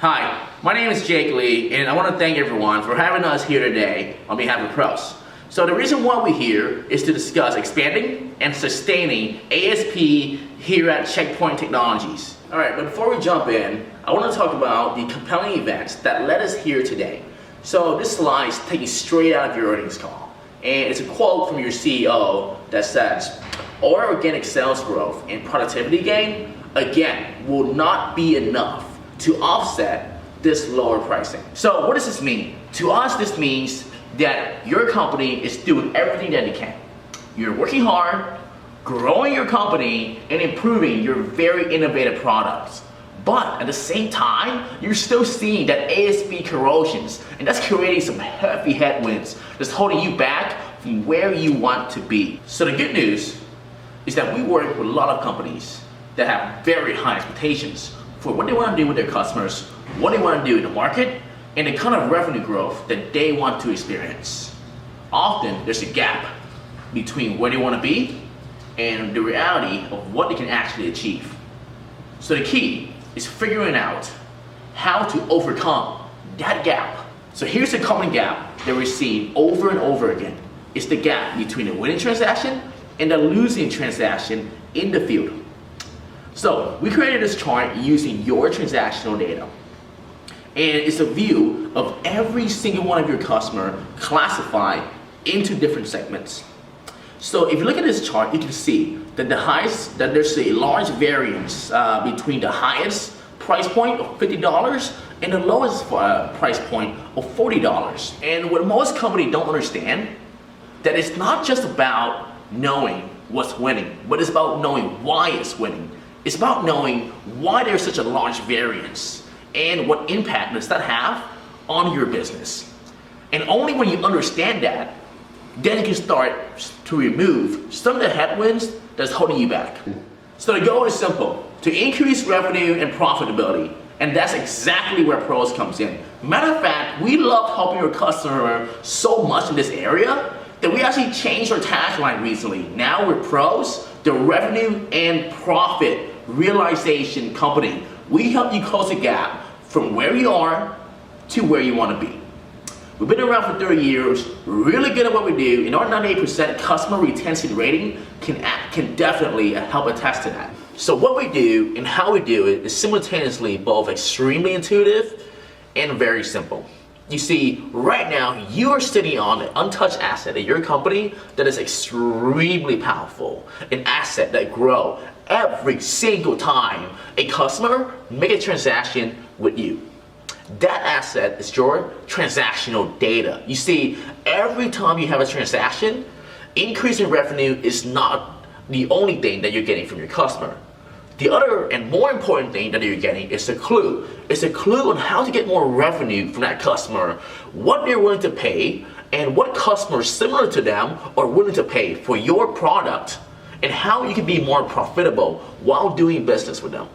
Hi, my name is Jake Lee, and I want to thank everyone for having us here today on behalf of pros. So the reason why we're here is to discuss expanding and sustaining ASP here at Checkpoint Technologies. Alright, but before we jump in, I want to talk about the compelling events that led us here today. So this slide is taken straight out of your earnings call, and it's a quote from your CEO that says, "Our organic sales growth and productivity gain, again, will not be enough to offset this lower pricing." So what does this mean? To us, this means that your company is doing everything that it can. You're working hard, growing your company, and improving your very innovative products. But at the same time, you're still seeing that ASP corrosions, and that's creating some heavy headwinds that's holding you back from where you want to be. So the good news is that we work with a lot of companies that have very high expectations for what they want to do with their customers, what they want to do in the market, and the kind of revenue growth that they want to experience. Often, there's a gap between where they want to be and the reality of what they can actually achieve. So the key is figuring out how to overcome that gap. So here's a common gap that we're seeing over and over again. It's the gap between the winning transaction and the losing transaction in the field. So we created this chart using your transactional data. And it's a view of every single one of your customer classified into different segments. So if you look at this chart, you can see that there's a large variance between the highest price point of $50 and the lowest price point of $40. And what most companies don't understand, that it's not just about knowing what's winning, but it's about knowing why it's winning. It's about knowing why there's such a large variance and what impact does that have on your business. And only when you understand that, then you can start to remove some of the headwinds that's holding you back. So the goal is simple, to increase revenue and profitability, and that's exactly where pros comes in. Matter of fact, we love helping your customer so much in this area that we actually changed our tagline recently. Now we're pros, the revenue and profit realization company. We help you close the gap from where you are to where you want to be. We've been around for 30 years, really good at what we do, and our 98% customer retention rating can definitely help attest to that. So what we do and how we do it is simultaneously both extremely intuitive and very simple. You see, right now you are sitting on an untouched asset at your company that is extremely powerful, an asset that grows every single time a customer makes a transaction with you. That asset is your transactional data. You see, every time you have a transaction, increasing revenue is not the only thing that you're getting from your customer. The other and more important thing that you're getting is a clue. It's a clue on how to get more revenue from that customer, what they're willing to pay, and what customers similar to them are willing to pay for your product, and how you can be more profitable while doing business with them.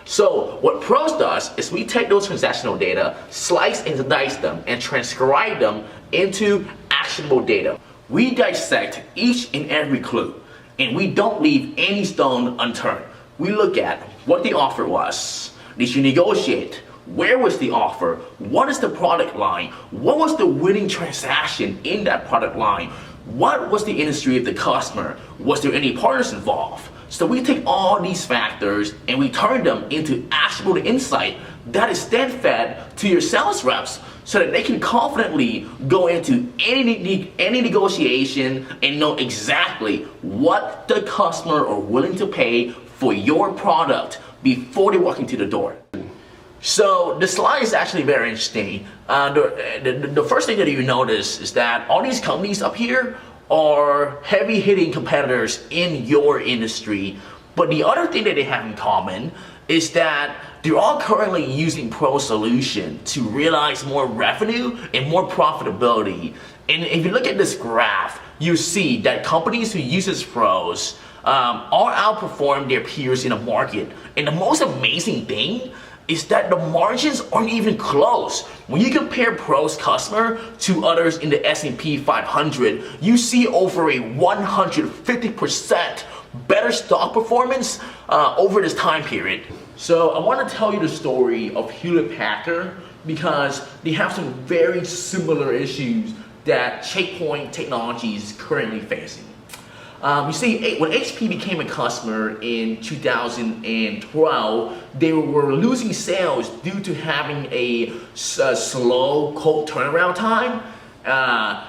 So what pros does is we take those transactional data, slice and dice them, and transcribe them into actionable data. We dissect each and every clue, and we don't leave any stone unturned. We look at what the offer was. Did you negotiate? Where was the offer? What is the product line? What was the winning transaction in that product line? What was the industry of the customer? Was there any partners involved? So we take all these factors and we turn them into actionable insight that is then fed to your sales reps so that they can confidently go into any negotiation and know exactly what the customer are willing to pay for your product before they walk into the door. So the slide is actually very interesting. The first thing that you notice is that all these companies up here are heavy hitting competitors in your industry. But the other thing that they have in common is that they're all currently using Pro Solution to realize more revenue and more profitability. And if you look at this graph, you see that companies who use Pros are outperforming their peers in the market. And the most amazing thing is that the margins aren't even close. When you compare Pro's customer to others in the S&P 500, you see over a 150% better stock performance over this time period. So I want to tell you the story of Hewlett Packard because they have some very similar issues that Checkpoint Technology is currently facing. You see, when HP became a customer in 2012, they were losing sales due to having a slow code turnaround time.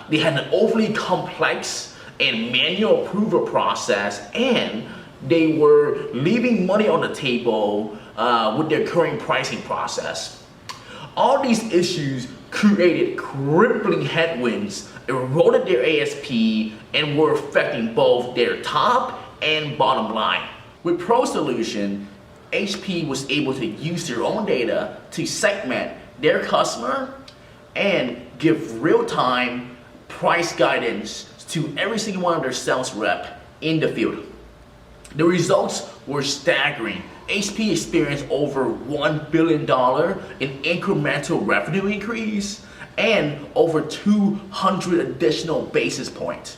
They had an overly complex and manual approval process, and they were leaving money on the table with their current pricing process. All these issues created crippling headwinds, eroded their ASP, and were affecting both their top and bottom line. With Pro Solution, HP was able to use their own data to segment their customer and give real-time price guidance to every single one of their sales rep in the field. The results were staggering. HP experienced over $1 billion in incremental revenue increase and over 200 additional basis points.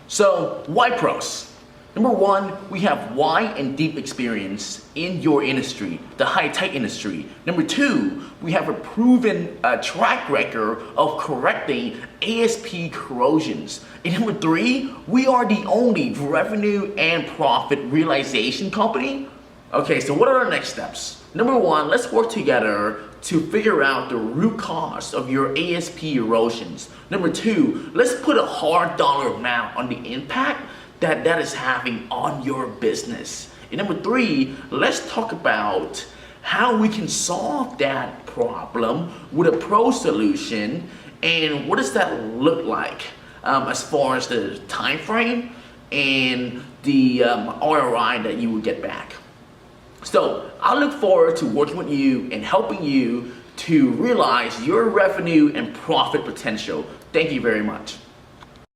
So why pros? Number one, we have wide and deep experience in your industry, the high-tech industry. Number two, we have a proven track record of correcting ASP corrosions. And number three, we are the only revenue and profit realization company. Okay, so what are our next steps? Number one, let's work together to figure out the root cause of your ASP erosions. Number two, let's put a hard dollar amount on the impact that is having on your business. And number three, let's talk about how we can solve that problem with a pro solution, and what does that look like as far as the time frame and the ROI that you will get back. So I look forward to working with you and helping you to realize your revenue and profit potential. Thank you very much.